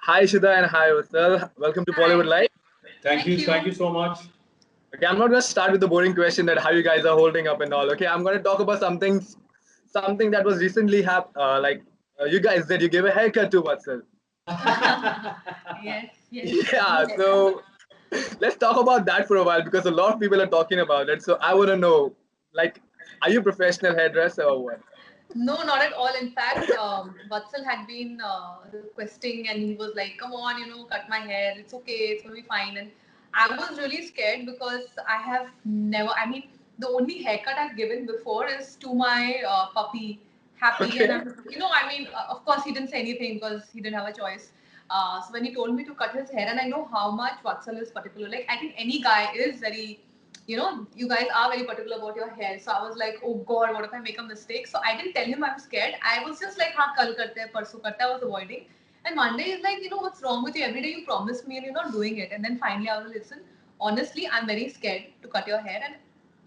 Hi Ishita and hi Vatsal. Welcome to Bollywood Hi. Live. Thank you so much. Okay, I'm not gonna start with the boring question that how you guys are holding up and all. Okay, I'm gonna talk about something that was recently you guys did. You gave a haircut to Vatsal. Yes, yes. Yeah, so let's talk about that for a while because a lot of people are talking about it. So I wanna know, like, are you a professional hairdresser or what? No, not at all. In fact, Vatsal had been requesting and he was like, come on, cut my hair. It's okay. It's going to be fine. And I was really scared because I have never, the only haircut I've given before is to my puppy, Happy. And Okay. of course, he didn't say anything because he didn't have a choice. So when he told me to cut his hair, and I know how much Vatsal is particular. Like, I think any guy is very you guys are very particular about your hair. So I was like, oh God, what if I make a mistake? So I didn't tell him I'm scared. I was just like, हाँ कल करते हैं, परसों करते हैं. I was avoiding. And one day he's like, what's wrong with you? Every day you promise me and you're not doing it. And then finally I was listen. Honestly, I'm very scared to cut your hair, and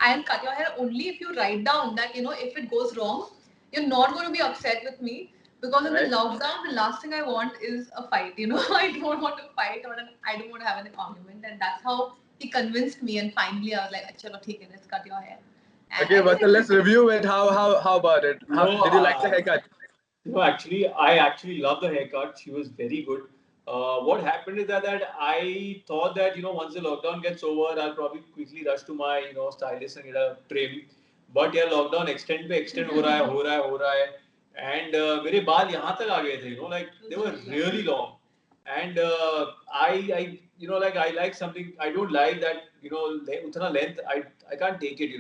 I'll cut your hair only if you write down that if it goes wrong, you're not going to be upset with me. Because in the Right. lockdown, the last thing I want is a fight. I don't want to fight or I don't want to have an argument, and that's how he convinced me. And finally, I was like, "Chalo, theek hai, let's cut your hair." And Okay, I think Vatsal, let's review it. How about it? How No, did you like the haircut? I actually love the haircut. She was very good. What happened is that I thought that once the lockdown gets over, I'll probably quickly rush to my stylist and get a trim. But yeah, lockdown extend पे extend हो रहा है, and मेरे बाल यहाँ तक आ गए थे. Like they were really long, and I like I like something. I don't like that उतना length. I can't take it.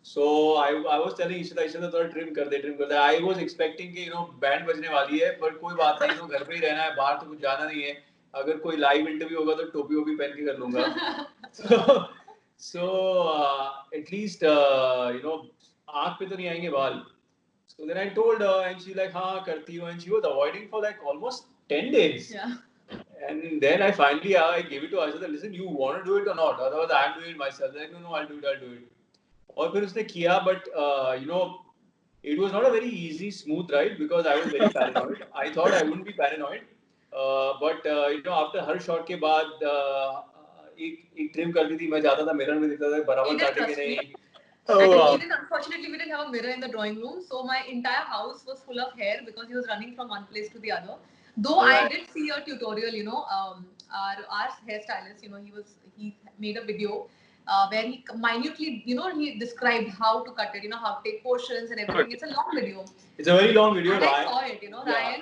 So I was telling Ishita थोड़ा trim कर दे. I was expecting कि बैंड बजने वाली है, but कोई बात नहीं, घर पे ही रहना है, बाहर तो कुछ जाना नहीं है. अगर कोई लाइव इंटरव्यू होगा तो टोपी वोपी पहन के कर लूंगा. So at least आँख पे तो नहीं आएंगे बाल. So then I told her, and she like हाँ करती हूँ, and she was avoiding for like almost 10 days. yeah. And then I gave it to her. I said, listen, you want to do it or not? Otherwise, I'm doing it myself. Like, no, I'll do it. और फिर उसने किया, but it was not a very easy smooth ride because I was very paranoid. I thought I wouldn't be paranoid, but after her shot के बाद एक trim करती थी, मैं जाता था mirror में देखता था बराबर काटे कि नहीं. Oh And wow. even unfortunately, we didn't have a mirror in the drawing room, so my entire house was full of hair because he was running from one place to the other. Though I Right. did see a tutorial, our hairstylist, he made a video where he minutely, he described how to cut it, how to take portions and everything. It's a long video. It's a very long video. And I saw it, Yeah. Ryan.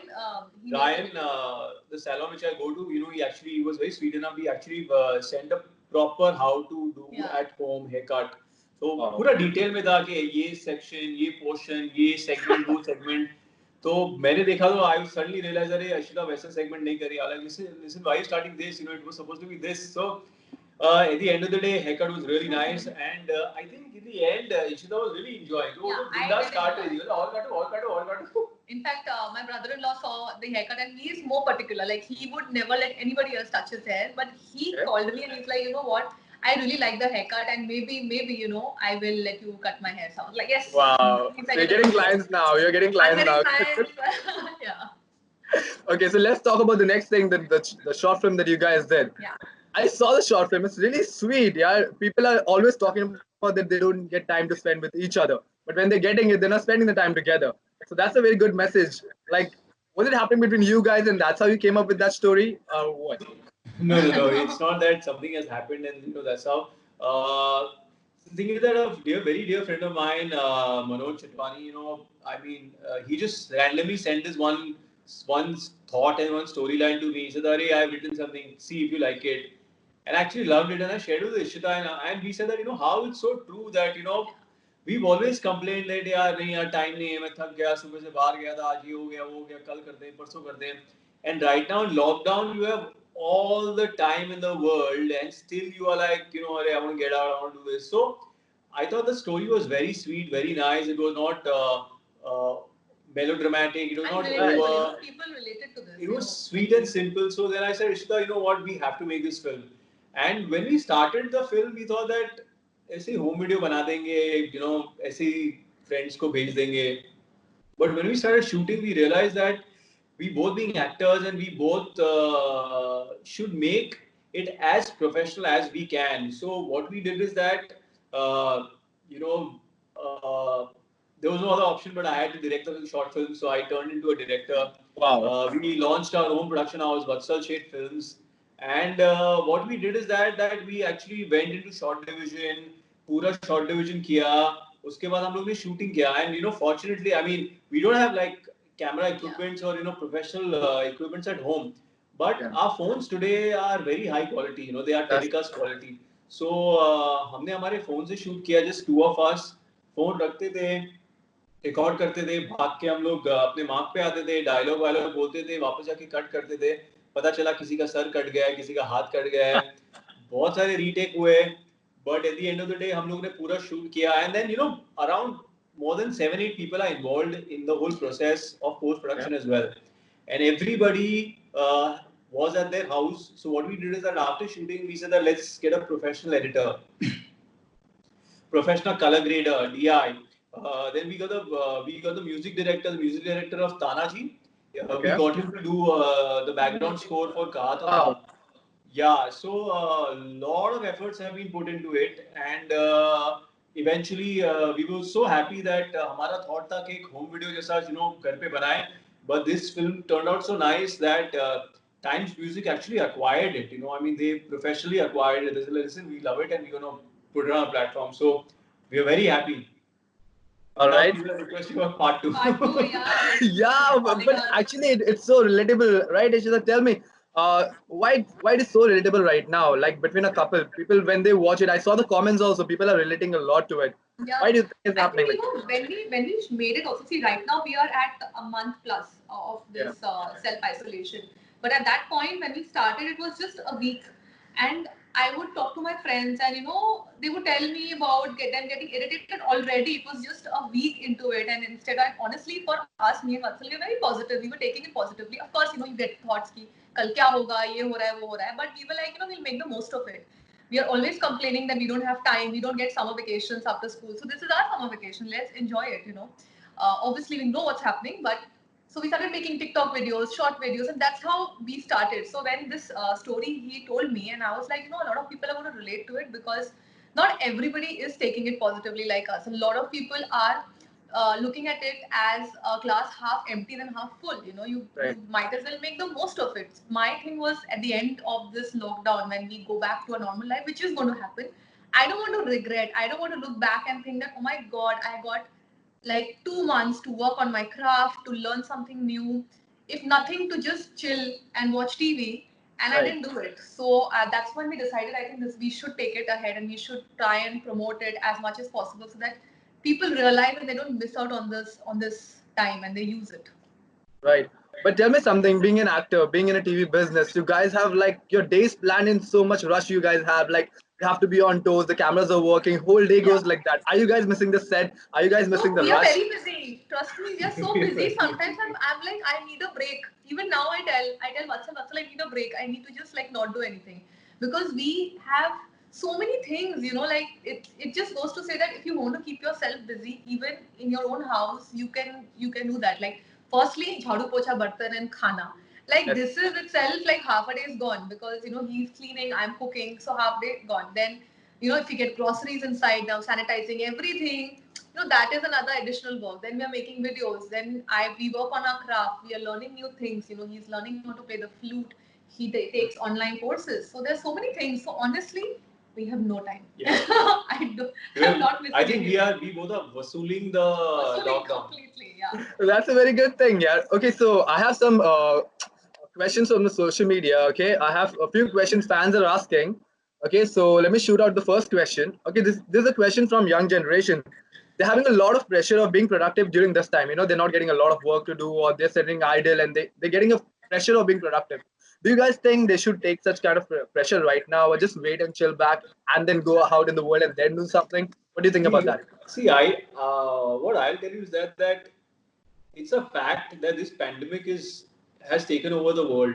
He made Ryan, the video. the salon which I go to, he was very sweet enough. He actually sent a proper how to do Yeah. at home haircut. So Wow. पूरा detail में था कि ये section, ये portion, ये segment, वो segment. तो मैंने देखा तो I suddenly realized अरे अशिता वैसा सेगमेंट नहीं करी. I like listen, why are you starting this? It was supposed to be this. So at the end of the day, haircut was really nice, and I think in the end, Ishita was really enjoying. So Yeah, I Binda did started. enjoy. He was all cut. In fact, my brother-in-law saw the haircut and he is more particular. Like he would never let anybody else touch his hair. But he Okay. called me and he's like, you know what? I really like the haircut and maybe, I will let you cut my hair. So I was like, yes. Wow. Please, So I you're get a getting video. clients now. You're getting I'm clients getting now. clients. Yeah. Okay, so let's talk about the next thing, the short film that you guys did. Yeah. I saw the short film. It's really sweet. Yeah, people are always talking about that they don't get time to spend with each other, but when they're getting it, they're not spending the time together. So that's a very good message. Like, was it happening between you guys, and that's how you came up with that story, or what? No. It's not that something has happened and that's how. The thing is that a very dear friend of mine, Manoj Chitwani, he just randomly sent this one thought and one storyline to me. He said, "Arey, I've written something. See if you like it." And I actually loved it, and I shared it with Ishita, and we said that how it's so true that we've always complained that यार नहीं यार time नहीं है, मैं थक गया, सुबह से बाहर गया था, आज ये हो गया, वो हो गया, कल करते हैं, परसों करते हैं. And right now in lockdown, you have all the time in the world, and still you are like, I want to get out, I want to do this. So I thought the story was very sweet, very nice. It was not melodramatic. It was And not relatable, over. people related to this. It was sweet and simple. So then I said, Ishita, you know what? We have to make this film. And when we started the film, we thought that ऐसे ही home video बना देंगे, ऐसे ही friends को भेज देंगे. But when we started shooting, we realized that we both being actors and we both should make it as professional as we can. So what we did is that, uh, you know, uh, there was no other option, but I had to direct the short film, so I turned into a director. Wow. We launched our own production house, Vatsal Sheth Films, and what we did is that we actually went into short division, पूरा short division किया. उसके बाद हम लोग ने shooting किया, and fortunately, I mean, we don't have like camera equipments or professional equipments at home, but Yeah. our phones today are very high quality. They are telecast quality. So हमने हमारे phone से shoot किया, just two of us. phone रखते थे, record करते थे, भाग के हम लोग अपने मार्क पे आते थे, डायलॉग वायलॉग बोलते थे, वापस जाके कट करते थे, पता चला किसी का सर कट गया है, किसी का हाथ कट गया है, बहुत सारे रीटेक हुए, but at the end of the day हम लोग ने पूरा शूट किया. And then around more than 7-8 people are involved in the whole process of post production as well, and everybody was at their house. So what we did is that after shooting we said that let's get a professional editor, professional color grader, DI. Then we got the music director of Tanaji. We Okay. got him to do the background score for Kahaa Tho Wow. Tha. Yeah, so a lot of efforts have been put into it, and eventually we were so happy that हमारा thought था कि एक home video जैसा घर पे बनाए, but this film turned out so nice that Times Music actually acquired it. I mean, they professionally acquired it. They said, listen, we love it, and we're gonna put it on our platform. So we are very happy. All Now right. people are requesting for part two. Part two, yeah. Yeah, but actually it's so relatable, right? Ishita, tell me, why it is so relatable right now? Like between a couple, people when they watch it, I saw the comments also. People are relating a lot to it. Yeah, Why do you think it's I happening? think when we made it also, see, right now we are at a month plus of Yeah. this self isolation. But at that point when we started, it was just a week, and I would talk to my friends, and they would tell me about them getting irritated already. It was just a week into it, and instead, and honestly, for us, me and Vatsal, we were very positive. We were taking it positively. Of course, you get thoughts ki kal kya hoga, ye ho raha hai, wo ho raha hai, but we were like, we'll make the most of it. We are always complaining that we don't have time, we don't get summer vacations after school. So this is our summer vacation. Let's enjoy it. Obviously, we know what's happening, but so we started making TikTok videos, short videos, and that's how we started. So when this story he told me, and I was like, a lot of people are going to relate to it because not everybody is taking it positively like us. A lot of people are looking at it as a glass half empty than half full. You Right. might as well make the most of it. My thing was at the end of this lockdown, when we go back to a normal life, which is going to happen, I don't want to regret. I don't want to look back and think that, oh my God, I got like 2 months to work on my craft, to learn something new, if nothing, to just chill and watch TV. And I Right. didn't do it. So that's when we decided, I think we should take it ahead and we should try and promote it as much as possible so that people realize and they don't miss out on this time and they use it. Right. But tell me something, being an actor, being in a TV business, you guys have like your days planned in so much rush you guys have. Like you have to be on toes, the cameras are working, whole day Yeah. goes like that. Are you guys missing the set? Are you guys missing No, the we are rush? very busy. Trust me, we are so busy. Sometimes I'm like, I need a break. Even now, I tell Vatsal, I need a break. I need to just like not do anything because we have so many things. Like it just goes to say that if you want to keep yourself busy, even in your own house, you can do that. Like firstly, jhadu pocha bartan and khana. Like Yes. this is itself like half a day is gone because he's cleaning, I'm cooking, so half day gone. Then if you get groceries inside now, sanitizing everything, that is another additional work. Then we are making videos. Then we work on our craft. We are learning new things. He's learning how to play the flute. He takes online courses. So there's so many things. So honestly, we have no time. Yeah. I'm not missing I think anything. we both are vasooling the Assuming lockdown. completely, yeah. That's a very good thing, yeah. Okay, so I have some questions from the social media. Okay, I have a few questions fans are asking. Okay, so let me shoot out the first question. Okay, this is a question from young generation. They're having a lot of pressure of being productive during this time. They're not getting a lot of work to do, or they're sitting idle, and they're getting a pressure of being productive. Do you guys think they should take such kind of pressure right now, or just wait and chill back, and then go out in the world and then do something? What do you think about that? See, what I'll tell you is that it's a fact that this pandemic has taken over the world.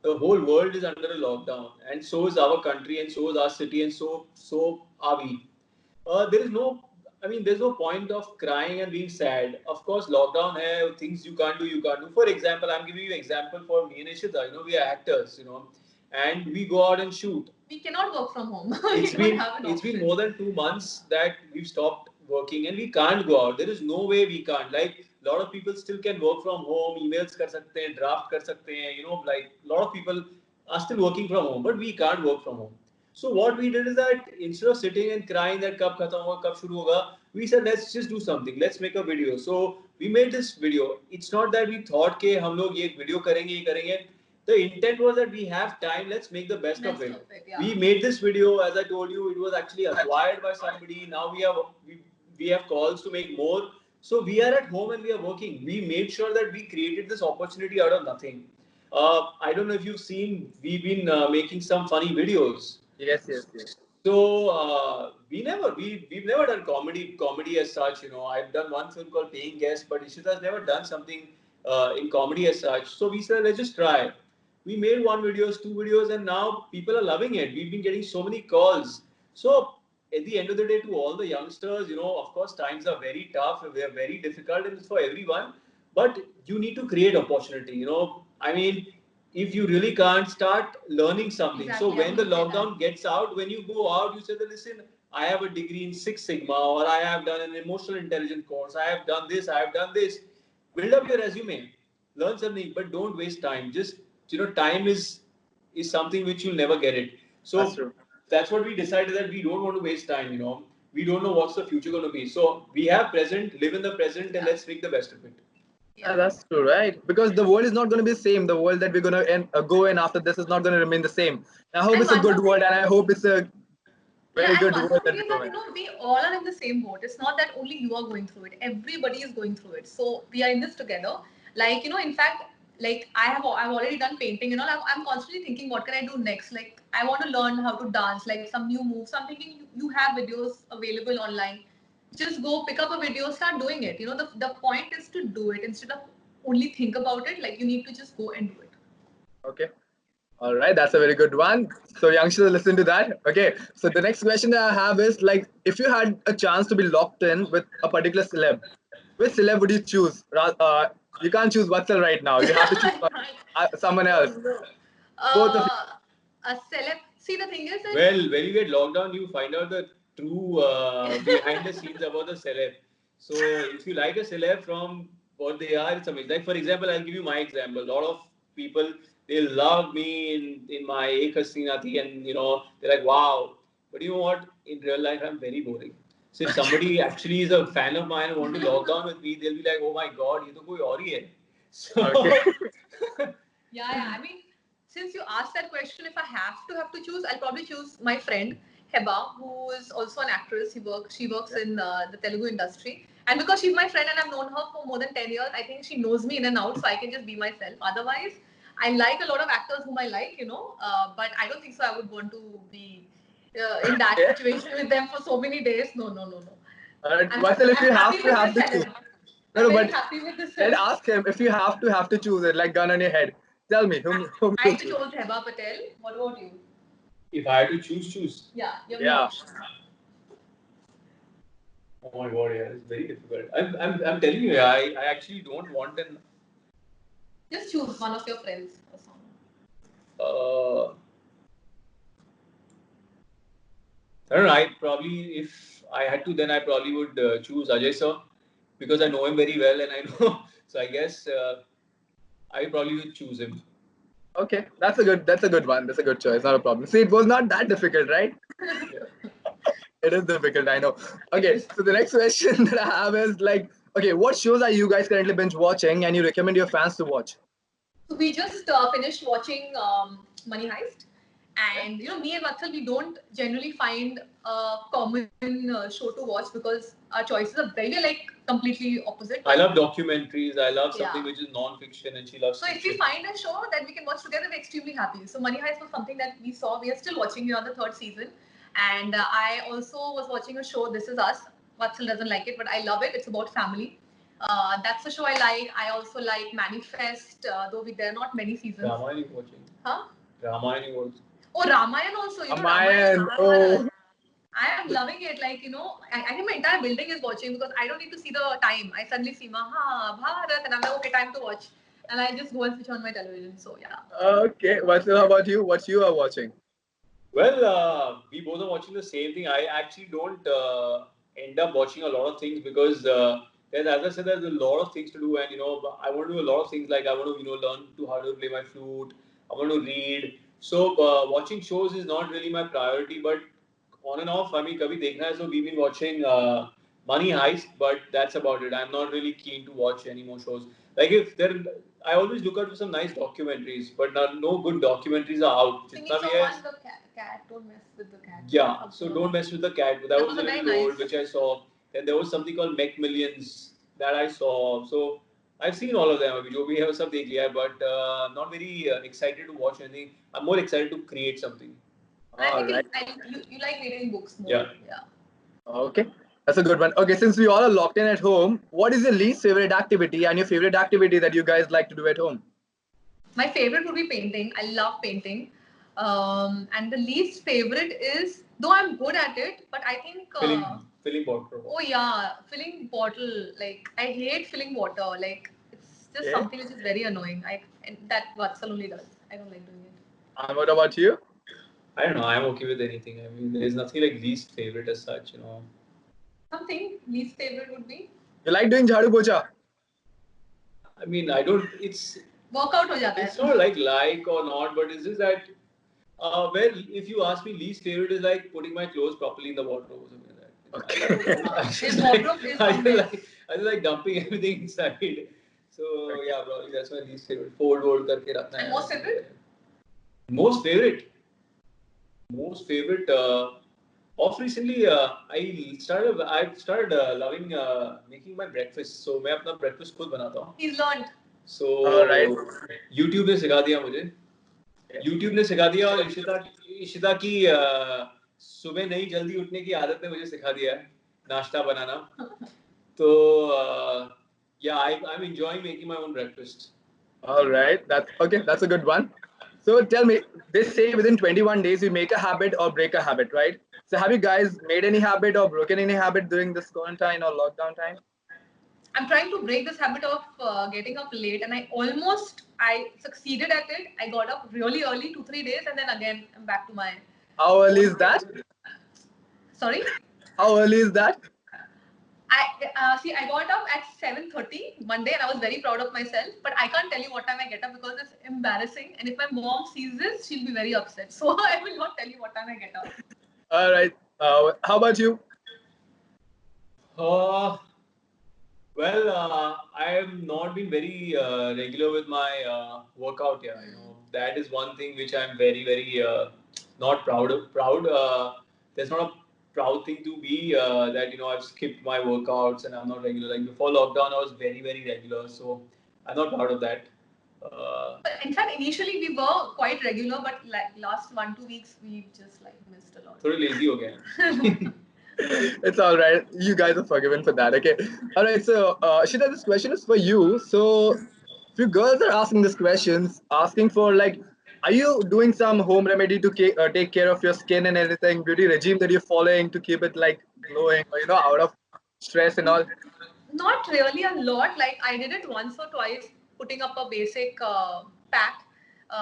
The whole world is under a lockdown, and so is our country, and so is our city, and so are we. There is no. I mean, there's no point of crying and being sad. Of course, lockdown hai, things you can't do, you can't do. For example, I'm giving you an example for me and Ishita. You know, we are actors, you know, and we go out and shoot. We cannot work from home. It's We don't been have an it's been option. more than 2 months that we've stopped working and we can't go out. There is no way we can't. Like a lot of people still can work from home, emails kar sakte hain, draft kar sakte hain, you know, like a lot of people are still working from home, but we can't work from home. So what we did is that instead of sitting and crying that kab khatam hoga, kab shuru hoga, we said let's just do something. Let's make a video. So we made this video. It's not that we thought ke hum log ye video karenge, ye karenge. The intent was that we have time. Let's make the best of it. Yeah. We made this video, as I told you, it was actually acquired by somebody. Now we have calls to make more. So we are at home and we are working. We made sure that we created this opportunity out of nothing. I don't know if you've seen, we've been making some funny videos. Yes, yes, yes. So we've never done comedy as such. You know, I've done one film called Paying Guest, but Ishita's never done something in comedy as such. So we said let's just try. We made one videos, two videos, and now people are loving it. We've been getting so many calls. So at the end of the day, to all the youngsters, you know, of course, times are very tough. They are very difficult, and it's for everyone. But you need to create opportunity. You know, I mean, if you really can't start learning something. Exactly, So when the lockdown gets out, when you go out, you say that listen, I have a degree in Six Sigma, or I have done an emotional intelligence course. I have done this. I have done this. Build up your resume, learn something, but don't waste time. Just time is something which you'll never get it. So That's true. that's what we decided, that we don't want to waste time. We don't know what's the future going to be. So we have present, live in the present, and let's make the best of it. Yeah, that's true, right? Because the world is not going to be the same. The world that we're going to go in after this is not going to remain the same. I hope And it's a one good more world, thing, and I hope it's a very yeah, and good one world more that thing we is go that in. we all are in the same boat. It's not that only you are going through it. Everybody is going through it. So we are in this together. Like in fact, like I've already done painting and all. I'm constantly thinking, what can I do next? Like I want to learn how to dance, like some new moves. I'm thinking you have videos available online. Just go pick up a video, start doing it. The point is to do it instead of only think about it. Like you need to just go and do it. Okay. All right, that's a very good one. So youngsters, listen to that. Okay. So the next question that I have is like, if you had a chance to be locked in with a particular celeb, which celeb would you choose? You can't choose Vatsal right now. You have to choose someone else. Oh, no. Both of you. A celeb. See, the thing is that Well, when you get locked down, you find out the true behind the scenes about the celeb. So if you like a celeb from what they are, it's amazing. Like for example, I'll give you my example. A lot of people, they love me in my Ek Hasina Thi, and they're like wow. But you know what? In real life, I'm very boring. So if somebody actually is a fan of mine and want to log down with me, they'll be like, oh my god, ये तो कोई और ही है. So Okay. yeah. I mean, since you asked that question, if I have to choose, I'll probably choose my friend Heba, who is also an actress. She works in the Telugu industry, and because she's my friend and I've known her for more than 10 years, I think she knows me in and out, so I can just be myself. Otherwise, I like a lot of actors whom I like, but I don't think so. I would want to be in that Yeah. situation with them for so many days. No, no, no, no. Vatsal, if you I'm happy with have this to choose. celeb. No, I'm no, very but happy with this then celeb. ask him if you have to choose it, like gun on your head. Tell me whom I you choose. chose Heba Patel. What about you? if I had to choose. Yeah, you have no Yeah. option. Oh my god, yeah, it's very difficult. I'm telling you, I actually don't want an. Just choose one of your friends or someone. Uh, I don't know. I probably, if I had to, then I probably would choose Ajay sir because I know him very well and I know. So I guess I probably would choose him. Okay, that's a good one. That's a good choice. Not a problem. See, it was not that difficult, right? Yeah. It is difficult, I know. Okay, so the next question that I have is like, okay, what shows are you guys currently binge watching and you recommend your fans to watch? So we just finished watching Money Heist, and me and Vatsal, we don't generally find a common show to watch because our choices are very like completely opposite. I love documentaries. I love Yeah. something which is non-fiction, and she loves So if we fiction. find a show that we can watch together, we're extremely happy. So Money Heist was something that we saw. We are still watching. We're on the third season, and I also was watching a show. This Is Us. Vatsal doesn't like it, but I love it. It's about family. That's the show I like. I also like Manifest, though there are not many seasons. Ramayana you watching? Huh? Ramayana you watching? Oh, Ramayan also. Amayan, oh, I am loving it. Like, I think my entire building is watching because I don't need to see the time. I suddenly see Maha, Bharat, and I'm like, okay, time to watch. And I just go and switch on my television. So, yeah. Okay, Vatsal, how about you? What you are watching? Well, we both are watching the same thing. I actually don't end up watching a lot of things because, as I said, there's a lot of things to do, and I want to do a lot of things. Like I want to, learn to how to play my flute. I want to read. So, watching shows is not really my priority, but on and off. I mean, kabhi dekhna hai, so we've been watching Money Heist, but that's about it. I'm not really keen to watch any more shows. Like if there, I always look out for some nice documentaries, but no good documentaries are out. Singing Jitna song bhi hai, one, the cat, don't mess with the cat. yeah, so don't mess with the cat. That was a very little old, nice. which I saw. Then there was something called Mech Millions that I saw. So I've seen all of them. अभी जो भी है वो सब देख लिया है, but not very excited to watch anything. I'm more excited to create something. I All think right. you like reading books more. Yeah. Yeah. Okay, that's a good one. Okay, since we all are locked in at home, what is your least favorite activity and your favorite activity that you guys like to do at home? My favorite would be painting. I love painting. And the least favorite is, though I'm good at it, but I think. Filling bottle. Oh yeah, filling bottle. Like I hate filling water. Like it's just Okay. something which is very annoying. And that Vatsal only does. I don't like doing it. And what about you? I don't know. I'm okay with anything. I mean, there's nothing like least favorite as such. Something least favorite would be You like doing jhadu pocha? I mean, I don't. workout हो जाता है. It's not like or not, but it's just that. Well, if you ask me, least favorite is like putting my clothes properly in the wardrobe or something like that. Okay. His wardrobe is I a just mess. I just like dumping everything inside. So yeah, probably that's my least favorite. Fold करके रखना And है. most favorite? Most favorite. Most favorite. Of recently, I've started loving making my breakfast. So मैं अपना breakfast खुद बनाता हूँ. He's learned. So All right. YouTube ने सिखा दिया मुझे. YouTube ने सिखा दिया और इशिता की सुबह नहीं जल्दी उठने की आदत ने मुझे सिखा दिया है नाश्ता बनाना. तो yeah, I'm enjoying making my own breakfast. All right. That's okay. That's a good one. So tell me, they say within 21 days you make a habit or break a habit, right? So have you guys made any habit or broken any habit during this quarantine or lockdown time? I'm trying to break this habit of getting up late, and I succeeded at it. I got up really early, 2-3 days, and then again I'm back to my. How early is that? Sorry. How early is that? I got up at 7:30 Monday, and I was very proud of myself. But I can't tell you what time I get up because it's embarrassing. And if my mom sees this, she'll be very upset. So I will not tell you what time I get up. All right. How about you? Well, I have not been very regular with my workout. Yeah, that is one thing which I'm very, very not proud of. There's not a proud thing to be that I've skipped my workouts and I'm not regular. Like before lockdown, I was very, very regular. So I'm not proud of that. In fact, initially we were quite regular, but like last 1-2 weeks we just like missed a lot. थोड़े lazy हो गए. It's all right. You guys are forgiven for that. Okay. All right. So, Shita, this question is for you. So, few girls are asking these questions, asking for like, are you doing some home remedy to take care of your skin and everything, beauty regime that you're following to keep it like glowing or out of stress and all? Not really a lot. Like I did it once or twice, putting up a basic pack.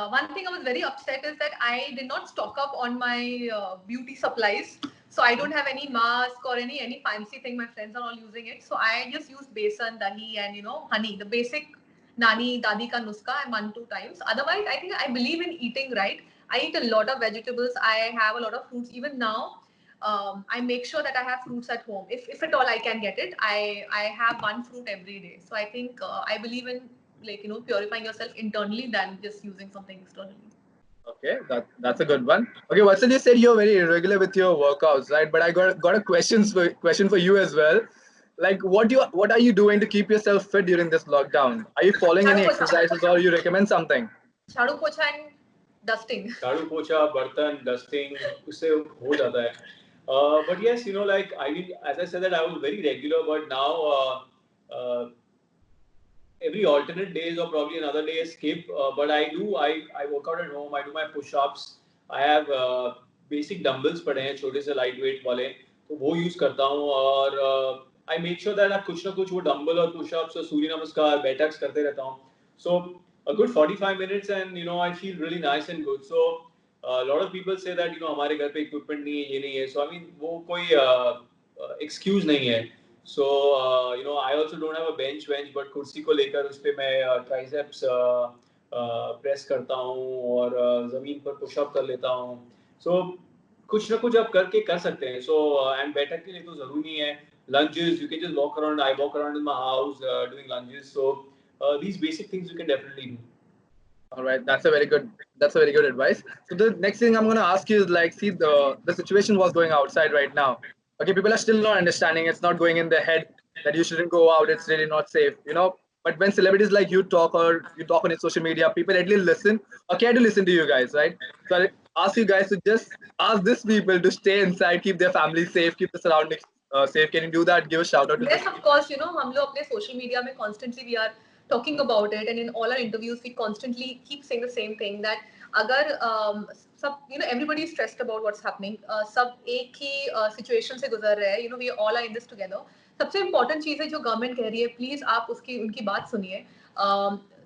One thing I was very upset is that I did not stock up on my beauty supplies. So I don't have any mask or any fancy thing. My friends are all using it. So I just use besan, dahi, and honey. The basic nani dadi ka nuska and 1-2 times. Otherwise, I think I believe in eating right. I eat a lot of vegetables. I have a lot of fruits. Even now, I make sure that I have fruits at home. If at all I can get it, I have one fruit every day. So I think I believe in purifying yourself internally than just using something externally. Okay, that's a good one. Okay, Vatsal, you said you're very irregular with your workouts, right? But I got a question for you as well. Like, what are you doing to keep yourself fit during this lockdown? Are you following any exercises or you recommend something? Jhadu pocha and dusting. झाड़ू पोछा बर्तन dusting उससे हो जाता है. But yes, like as I said that I was very regular, but now every alternate days or probably another day I skip. But I work out at home. I do my push-ups. I have basic dumbbells पड़े हैं छोटे से light weight वाले, तो वो use करता हूँ। और आई मेक श्योर दैट कुछ ना कुछ वो डंबल और पुशअप्स और सूर्य नमस्कार बैठक्स करते रहता हूँ। सो a good 45 minutes and I feel really nice and good. So a lot of people say that हमारे घर पे इक्विपमेंट नहीं है, ये नहीं है, so I mean वो कोई एक्सक्यूज नहीं है। So I also don't have a bench but कुर्सी को लेकर उस पे मैं ट्राइसेप्स प्रेस करता हूँ और जमीन पर पुशअप कर लेता हूँ। So कुछ ना कुछ आप करके कर सकते हैं। So एंड बैठक के लिए तो जरूरी नहीं है। Lunges, you can just walk around. I walk around in my house doing lunges. So these basic things you can definitely do. All right, that's a very good advice. So the next thing I'm going to ask you is like, see, the situation was going outside right now. Okay, people are still not understanding. It's not going in their head that you shouldn't go out. It's really not safe, you know. But when celebrities like you talk or you talk on your social media, people at least listen or care to listen to you guys, right? So I ask you guys to just ask these people to stay inside, keep their families safe, keep the surroundings safe. Can you do that? Give a shout out to Yes, this. of course. हम लोग अपने social media में constantly we are talking about it, and in all our interviews we constantly keep saying the same thing that अगर सब everybody is stressed about what's happening, सब एक ही situation से गुजर रहे हैं, we all are in this together. सबसे important चीज़ है जो government कह रही है, please आप उनकी बात सुनिए.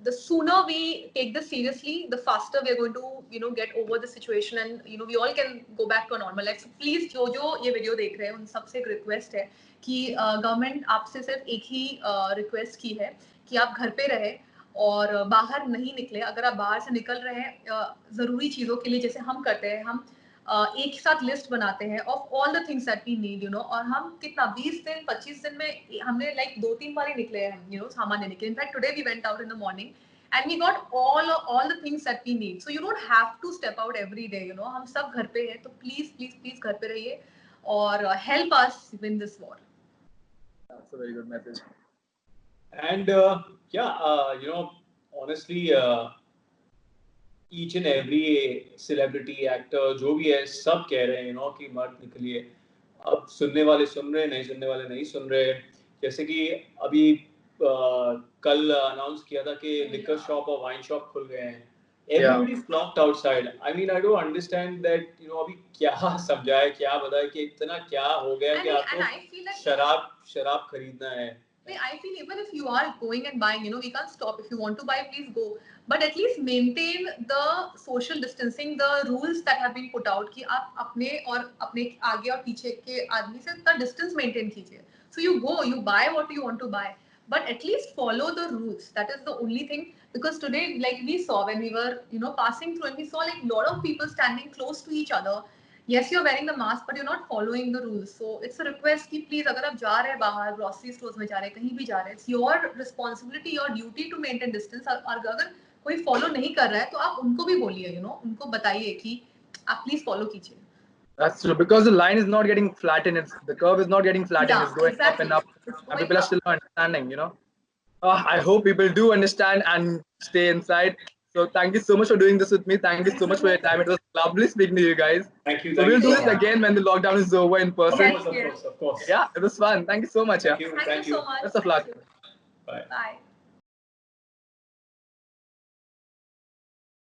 The sooner we take this seriously, the faster we are going to get over the situation, and we all can go back to a normal life. So please जो ये video देख रहे हैं उन सबसे एक request है कि गवर्नमेंट आपसे सिर्फ एक ही रिक्वेस्ट की है कि आप घर पे रहे और बाहर नहीं निकले। अगर आप बाहर से निकल रहे हैं ज़रूरी चीज़ों के लिए, जैसे हम करते हैं, हम एक साथ लिस्ट बनाते हैं of all the things that we need, और हम कितना 20 दिन 25 दिन में हमने लाइक 2-3 बार ही निकले हैं हम सामान लेने के लिए। In fact today we went out in the morning and we got all the things that we need, so you don't have to step out every day, हम सब घर पे हैं, तो प्लीज प्लीज प्लीज घर पे रहिए और help us win this war. That's a very good message. And honestly, each and every celebrity actor जो भी है सब कह रहे हैं कि मत निकलिए। अब सुनने वाले सुन रहे, नहीं सुनने वाले नहीं सुन रहे। जैसे कि अभी कल अनाउंस किया था कि लिकर शॉप और वाइन शॉप खुल गए हैं। Everybody flocked outside. I mean, I don't understand that अभी क्या समझाए, क्या बताए कि इतना क्या हो गया कि आपको शराब खरीदना है। I feel even if you are going and buying, we can't stop. If you want to buy, please go. But at least maintain the social distancing, the rules that have been put out कि आप अपने आगे और पीछे के आदमी से इतना distance maintain कीजिए. So you go, you buy what you want to buy, but at least follow the rules. That is the only thing. Because today, like we saw when we were, passing through, and we saw like a lot of people standing close to each other. Yes, you're wearing the mask, but you're not following the rules. So it's a request कि please अगर आप जा रहे हैं बाहर grocery stores में जा रहे हैं, कहीं भी जा रहे हैं, it's your responsibility, your duty to maintain distance. और अगर कोई follow नहीं कर रहा है तो आप उनको भी बोलिए, उनको बताइए कि आप please follow कीजिए. That's true, because the line is not getting flattened. The curve is not getting flattened. Yeah, it's going up exactly. and up, and people are still not understanding. I hope people do understand and stay inside. So thank you so much for doing this with me. Thank you so much for your time. It was lovely speaking to you guys. Thank you. So we'll do so this much. again when the lockdown is over in person. Of course. Yeah, it was fun. Thank you so much. Thank you so much. Best of luck. Bye. Bye.